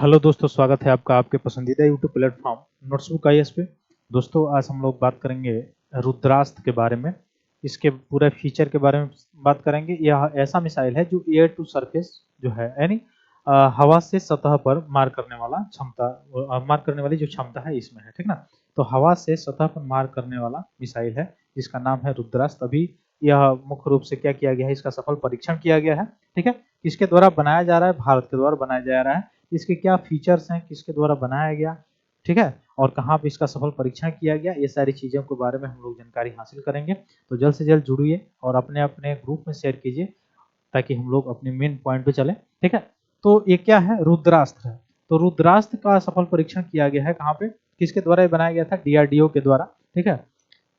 Hello दोस्तों, स्वागत है आपका आपके पसंदीदा यूट्यूब प्लेटफॉर्म नोट्सबुक आईएएस पे। दोस्तों, आज हम लोग बात करेंगे रुद्रास्त्र के बारे में। इसके पूरे फीचर के बारे में बात करेंगे। यह ऐसा मिसाइल है जो एयर टू सरफेस जो है, यानी हवा से सतह पर मार करने वाला मार करने वाली जो क्षमता है इसमें है, ठीक ना। तो हवा से सतह पर मार करने वाला मिसाइल है जिसका नाम है रुद्रास्त्र। अभी यह मुख्य रूप से क्या किया गया है, इसका सफल परीक्षण किया गया है, ठीक है। किसके द्वारा बनाया जा रहा है? भारत के द्वारा बनाया जा रहा है। इसके क्या फीचर्स हैं, किसके द्वारा बनाया गया, ठीक है, और कहाँ पे इसका सफल परीक्षण किया गया, ये सारी चीजों के बारे में हम लोग जानकारी हासिल करेंगे। तो जल्द से जल्द जुड़िए और अपने अपने ग्रुप में शेयर कीजिए ताकि हम लोग अपने मेन पॉइंट पे चले, ठीक है। तो ये क्या है? रुद्रास्त्र है। तो रुद्रास्त्र का सफल परीक्षण किया गया है कहाँ पे, किसके द्वारा ये बनाया गया था? डीआरडीओ के द्वारा, ठीक है।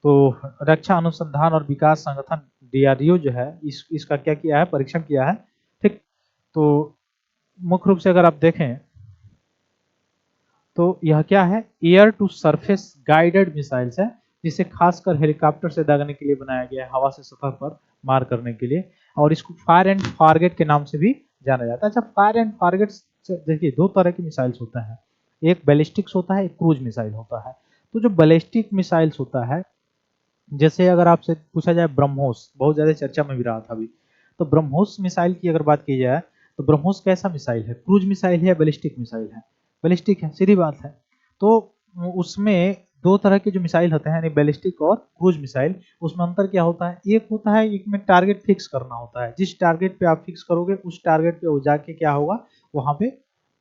तो रक्षा अनुसंधान और विकास संगठन डीआरडीओ जो है इसका क्या किया है? परीक्षण किया है, ठीक। तो मुख्य रूप से अगर आप देखें तो यह क्या है? Air to surface guided missiles है, जिसे खासकर हेलीकॉप्टर से दागने के लिए बनाया गया है, हवा से सतह पर मार करने के लिए। और इसको फायर एंड टारगेट के नाम से भी जाना जाता है। अच्छा, फायर एंड टारगेट देखिए, दो तरह की मिसाइल्स होता है, एक बैलिस्टिक्स होता है, एक क्रूज मिसाइल होता है। तो जो बैलिस्टिक मिसाइल्स होता है, जैसे अगर आपसे पूछा जाए ब्रह्मोस, बहुत ज्यादा चर्चा में भी रहा था अभी, तो ब्रह्मोस मिसाइल की अगर बात की जाए तो ब्रह्मोस कैसा मिसाइल है? क्रूज मिसाइल है, बैलिस्टिक मिसाइल है? बैलिस्टिक है, सीधी बात है। तो उसमें दो तरह के जो मिसाइल होते हैं, यानी बैलिस्टिक और क्रूज मिसाइल, उसमें अंतर क्या होता है? एक होता है, एक में टारगेट फिक्स करना होता है, जिस टारगेट पे आप फिक्स करोगे उस टारगेट पे वो जाके क्या होगा, वहां पे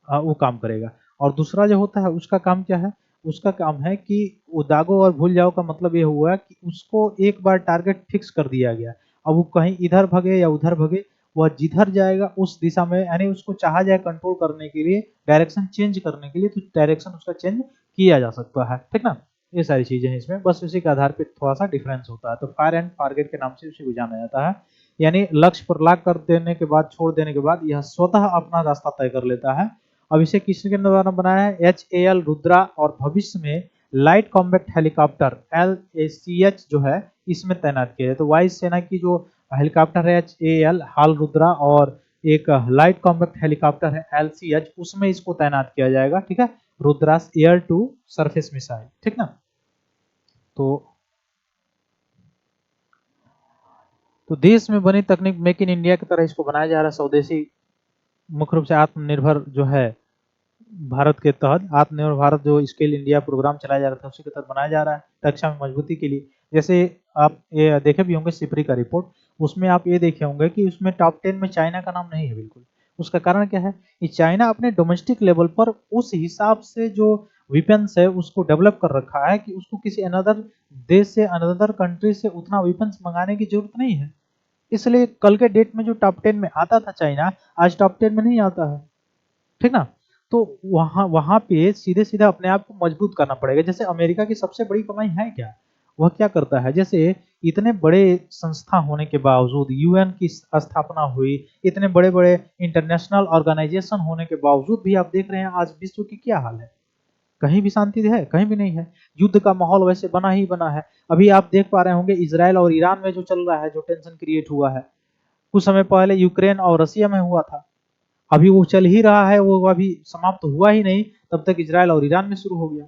वो काम करेगा। और दूसरा जो होता है उसका काम क्या है? उसका काम है कि वो दागो और भूल जाओ का मतलब ये हुआ कि उसको एक बार टारगेट फिक्स कर दिया गया, अब वो कहीं इधर भगे या उधर भगे, वह जिधर जाएगा उस दिशा में, यानी उसको चाहा जाए कंट्रोल करने के लिए, डायरेक्शन चेंज करने के लिए, तो डायरेक्शन उसका चेंज किया जा सकता है, ठीक ना। ये सारी चीजें हैं इसमें, बस उसी के आधार पर थोड़ा सा डिफरेंस होता है। तो फायर एंड टारगेट के नाम से उसे जाना जाता है, यानी लक्ष्य पर लाग कर देने के बाद, छोड़ देने के बाद यह स्वतः अपना रास्ता तय कर लेता है। अब इसे किसके द्वारा बनाया है? HAL रुद्रा, और भविष्य में लाइट कॉम्बैट हेलीकॉप्टर LACH जो है इसमें तैनात किया है। तो वायुसेना की जो हेलीकॉप्टर है HAL हाल रुद्रा, और एक लाइट कॉम्बैक्ट हेलीकॉप्टर है LCH, उसमें इसको तैनात किया जाएगा, ठीक है। Rudra's air to surface missile, ठीक ना। तो देश में बनी तकनीक मेक इन इंडिया की तरह इसको बनाया जा रहा है, स्वदेशी, मुख्य रूप से आत्मनिर्भर जो है भारत के तहत, आत्मनिर्भर भारत जो स्किल इंडिया प्रोग्राम चलाया जा रहा था उसी के तहत बनाया जा रहा है, रक्षा में मजबूती के लिए। जैसे आप ये देखे भी होंगे सिपरी का रिपोर्ट, उसमें आप ये देखे होंगे कि उसमें टॉप 10 में चाइना का नाम नहीं है बिल्कुल। उसका कारण क्या है? कि चाइना अपने डोमेस्टिक लेवल पर उस हिसाब से जो वेपन्स है उसको डेवलप कर रखा है कि उसको किसी अनदर देश से, अनदर कंट्री से उतना वेपन्स मंगाने की जरूरत नहीं है। इसलिए कल के डेट में जो टॉप 10 में आता था चाइना, आज टॉप 10 में नहीं आता है, ठीक ना। तो वहां वहां पे सीधे सीधा अपने आप को मजबूत करना पड़ेगा। जैसे अमेरिका की सबसे बड़ी कमाई है क्या? वह क्या करता है? जैसे इतने बड़े संस्था होने के बावजूद, यूएन की स्थापना हुई, इतने बड़े बड़े इंटरनेशनल ऑर्गेनाइजेशन होने के बावजूद भी आप देख रहे हैं आज विश्व की क्या हाल है। कहीं भी शांति है? कहीं भी नहीं है। युद्ध का माहौल वैसे बना ही बना है। अभी आप देख पा रहे होंगे इजराइल और ईरान में जो चल रहा है, जो टेंशन क्रिएट हुआ है, कुछ समय पहले यूक्रेन और रसिया में हुआ था, अभी वो चल ही रहा है, वो अभी समाप्त तो हुआ ही नहीं, तब तक इजराइल और ईरान में शुरू हो गया।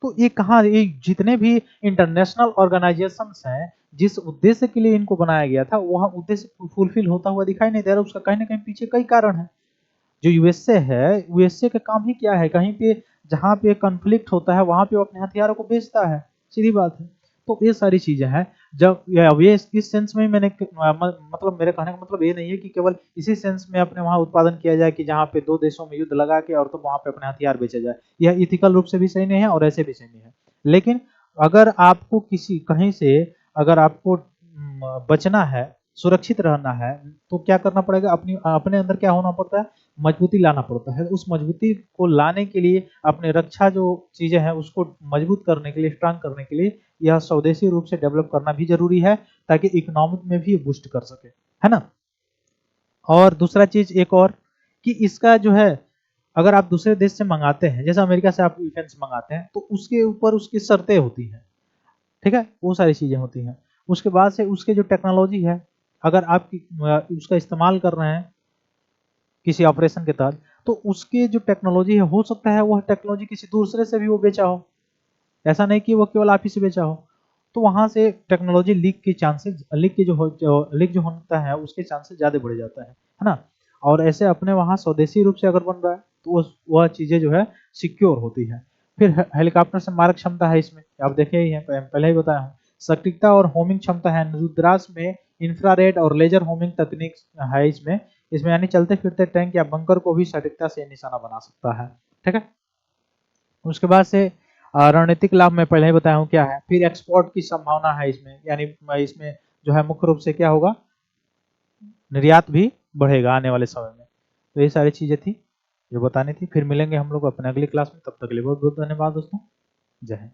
तो ये कहाँ, ये जितने भी इंटरनेशनल ऑर्गेनाइजेशंस हैं, जिस उद्देश्य के लिए इनको बनाया गया था, वह उद्देश्य फुलफिल होता हुआ दिखाई नहीं दे रहा। उसका कहीं ना कहीं पीछे कई कारण है। जो यूएसए है, यूएसए का काम ही क्या है? कहीं पे जहां पे कॉन्फ्लिक्ट होता है वहां पे वो अपने हथियारों को बेचता है, सीधी बात है। तो ये सारी चीजें हैं। जब ये इस सेंस में मैंने मतलब मेरे कहने का मतलब ये नहीं है कि केवल इसी सेंस में अपने वहां उत्पादन किया जाए कि जहां पे दो देशों में युद्ध लगा के और तो वहां पे अपने हथियार बेचे जाए। यह इथिकल रूप से भी सही नहीं है और ऐसे भी सही नहीं है। लेकिन अगर आपको किसी कहीं से, अगर आपको बचना है, सुरक्षित रहना है, तो क्या करना पड़ेगा? अपनी अपने अंदर क्या होना पड़ता है? मजबूती लाना पड़ता है। उस मजबूती को लाने के लिए, अपने रक्षा जो चीजें हैं उसको मजबूत करने के लिए, स्ट्रांग करने के लिए, यह स्वदेशी रूप से डेवलप करना भी जरूरी है, ताकि इकोनॉमिक में भी बूस्ट कर सके, है ना। और दूसरा चीज एक और, कि इसका जो है, अगर आप दूसरे देश से मंगाते हैं, जैसे अमेरिका से आप डिफेंस मंगाते हैं, तो उसके ऊपर उसकी शर्तें होती हैं, ठीक है, वो सारी चीजें होती हैं। उसके बाद से उसके जो टेक्नोलॉजी है, अगर आप उसका इस्तेमाल कर रहे हैं किसी ऑपरेशन के तहत, तो उसके जो टेक्नोलॉजी है, हो सकता है वह टेक्नोलॉजी किसी दूसरे से भी वो बेचा हो, ऐसा नहीं कि वो केवल आप ही से बेचा हो। तो वहां से टेक्नोलॉजी लीक की चांसेस, लीक की लीक जो होता है उसके चांसेस ज्यादा बढ़ जाता है ना। और ऐसे अपने वहां स्वदेशी रूप से अगर बन रहा है तो वह चीजें जो है सिक्योर होती है। फिर हेलीकॉप्टर से मारक क्षमता है इसमें, आप देखे ही हैं, पहले ही बताया हूँ। सटीकता और होमिंग क्षमता है, रुद्रास में इंफ्रारेड और लेजर होमिंग तकनीक है इसमें। इसमें यानी चलते फिरते टैंक या बंकर को भी सटीकता से निशाना बना सकता है। ठीक है। उसके बाद से रणनीतिक लाभ मैं पहले ही बताया हूँ क्या है। फिर एक्सपोर्ट की संभावना है इसमें, यानी इसमें जो है मुख्य रूप से क्या होगा, निर्यात भी बढ़ेगा आने वाले समय में। तो ये सारी चीजें थी जो बतानी थी। फिर मिलेंगे हम लोग अपने अगली क्लास में, तब तक के लिए बहुत बहुत धन्यवाद दोस्तों। जय हिंद।